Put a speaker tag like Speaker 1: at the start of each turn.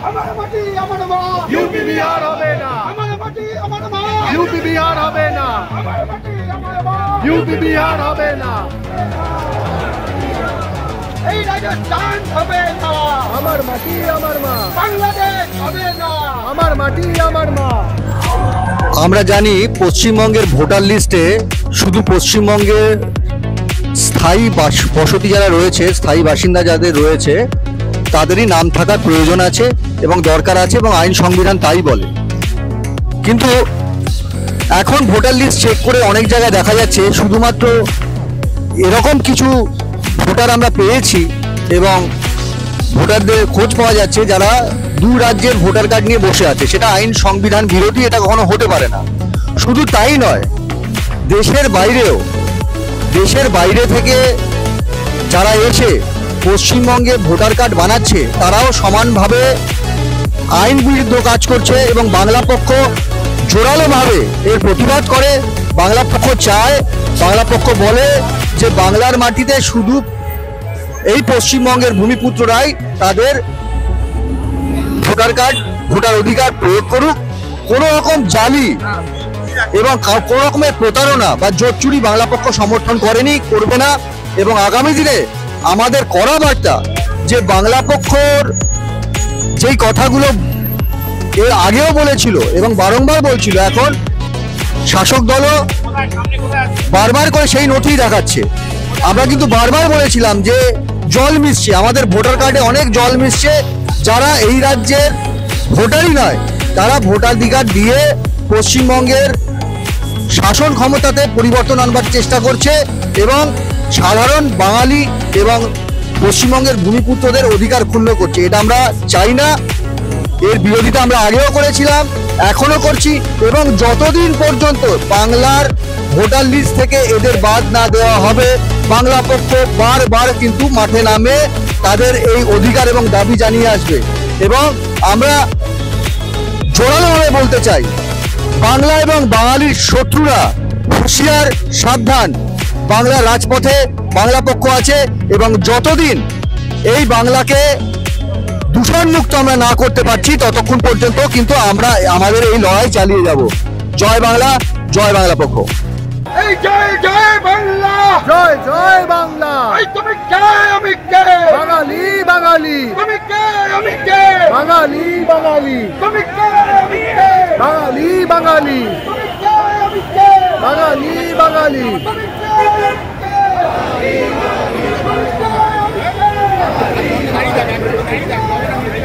Speaker 1: আমার মাটি আমার মা,
Speaker 2: ইউপি বিহার হবে না,
Speaker 1: আমার মাটি আমার মা,
Speaker 2: ইউপি বিহার হবে না,
Speaker 1: আমার মাটি আমার মা,
Speaker 2: ইউপি বিহার হবে না,
Speaker 1: এই রাজস্থান হবে না,
Speaker 2: আমার মাটি আমার মা,
Speaker 1: বাংলাদেশ হবে না,
Speaker 2: আমার মাটি আমার মা।
Speaker 3: আমরা জানি পশ্চিমবঙ্গের ভোটার লিস্টে শুধু পশ্চিমবঙ্গের স্থায়ী বসতি যারা রয়েছে, স্থায়ী বাসিন্দা যাদের রয়েছে তাদেরই নাম থাকার প্রয়োজন আছে এবং দরকার আছে এবং আইন সংবিধান তাই বলে। কিন্তু এখন ভোটার লিস্ট চেক করে অনেক জায়গায় দেখা যাচ্ছে শুধুমাত্র এরকম কিছু ভোটার আমরা পেয়েছি এবং ভোটারদের খোঁজ পাওয়া যাচ্ছে যারা দু রাজ্যের ভোটার কার্ড নিয়ে বসে আছে। সেটা আইন সংবিধান বিরোধী, এটা কখনো হতে পারে না। শুধু তাই নয়, দেশের বাইরে থেকে যারা এসে পশ্চিমবঙ্গে ভোটার কার্ড বানাচ্ছে তারাও সমানভাবে আইন বিরুদ্ধ কাজ করছে এবং বাংলা পক্ষ জোরালোভাবে এর প্রতিবাদ করে। বাংলা পক্ষ চায়, বাংলা পক্ষ বলে যে বাংলার মাটিতে শুধু এই পশ্চিমবঙ্গের ভূমিপুত্ররাই তাদের ভোটার কার্ড, ভোটার অধিকার প্রয়োগ করুক। কোনো রকম জালি এবং কোনো রকমের প্রতারণা বা জোটচুরি বাংলা পক্ষ সমর্থন করেনি, করবে না। এবং আগামী দিনে আমাদের কড়া বার্তা যে বাংলা পক্ষর যেই কথাগুলো এর আগেও বলেছিল এবং বারংবার বলছিল, এখন শাসক দলও বারবার করে সেই নথি দেখাচ্ছে। আমরা কিন্তু বারবার বলেছিলাম যে জল মিশছে, আমাদের ভোটার কার্ডে অনেক জল মিশছে। যারা এই রাজ্যের ভোটারই নয় তারা ভোটাধিকার দিয়ে পশ্চিমবঙ্গের শাসন ক্ষমতাতে পরিবর্তন আনবার চেষ্টা করছে এবং সাধারণ বাঙালি এবং পশ্চিমবঙ্গের ভূমিপুত্রদের অধিকার ক্ষুণ্ণ করছে। এটা আমরা চাই না। এর বিরোধিতা আমরা আগেও করেছিলাম, এখনো করছি এবং যতদিন পর্যন্ত বাংলার ভোটার লিস্ট থেকে এদের বাদ না দেওয়া হবে, বাংলা পক্ষ বারবার কিন্তু মাঠে নামে তাদের এই অধিকার এবং দাবি জানিয়ে আসবে। এবং আমরা জোরালোভাবে বলতে চাই, বাংলা এবং বাঙালির শত্রুরা হুঁশিয়ার, সাবধান। বাংলার রাজপথে বাংলা পক্ষ আছে এবং যতদিন এই বাংলাকে দূষণমুক্ত আমরা না করতে পারছি ততক্ষণ পর্যন্ত কিন্তু আমরা আমাদের এই লড়াই চালিয়ে যাব। জয় বাংলা, জয় বাংলা পক্ষ।
Speaker 1: এই জয় জয় বাংলা,
Speaker 2: জয় জয় বাংলা।
Speaker 1: এই তুমি কে আমি কে,
Speaker 2: বাঙালি বাঙালি,
Speaker 1: তুমি কে আমি কে,
Speaker 2: বাঙালি বাঙালি,
Speaker 1: তুমি কে আমি কে,
Speaker 2: বাঙালি বাঙালি,
Speaker 1: তুমি কে আমি কে,
Speaker 2: বাঙালি বাঙালি।
Speaker 1: তুমি কে আমি কে, তুমি কে আমি কে।